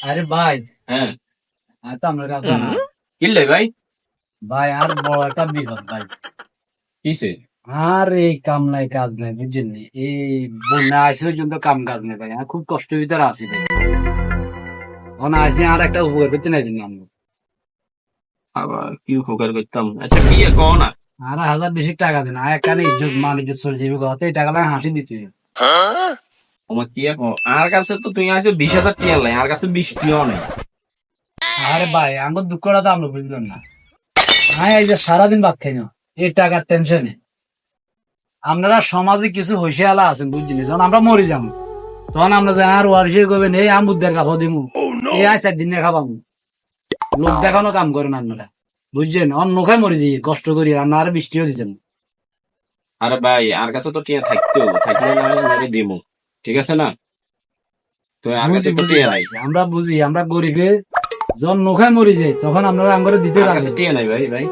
আরে ভাই, হ্যাঁ, আর তো আমরা কাছে না কিনলে ভাই? ভাই, আর বড় একটা বিপদ ভাই। কিসে? আর এই কাম নাই কাজ নাই বুঝছেন নি? এই বন্যা আসে ওই জন্য কাম কাজ নেই ভাই, আর খুব কষ্টের ভিতরে আছি ভাই। এখন আসি আর একটা উপকার করতে নাই জন্য আমরা আবার কি উপকার করতাম? আচ্ছা কি কও না। আর 1,000 বেশি টাকা দেন, আর একখানে ইজ্জত মান ইজ্জত চলে যাবে কথা, এই টাকা লাগে হাসি দিতে হবে। আমার কি কও, আর কাছে তো তুই আছো 20,000 টিয়া লাই, আর কাছে 20 টিয়াও নেই। আরে ভাই, আমার দুঃখটা তো আমরা বুঝলাম না। হ্যাঁ, এই যে সারাদিন ভাত খাই না এই টাকার টেনশনে। আপনারা সমাজে কিছু হইসে আলা আছেন বুঝছেন, যখন আমরা মরি যাবো তখন আমরা যে আর ওয়ারিসে করবেন এই আমুদ্দের কাপড় দিমু, এই আজ 4 দিন খাবামু, লোক দেখানো কাম করেন আপনারা বুঝছেন। অন্য খাই মরে যাই কষ্ট করি, রান্না আর বৃষ্টিও দিতেন। আরে ভাই, আর কাছে তো টিয়া থাকতেও থাকলে না হয় মেরে দিমু, ঠিক আছে না? তো আর কাছে বুঝি তো বুঝি টিয়া ভাই, নাই। আমরা বুঝি, আমরা গরিবে যখন নোখায় মরি যাই তখন আপনারা আঙ্গরে দিতে আর কাছে রাজি। টিয়া নাই ভাই ভাই।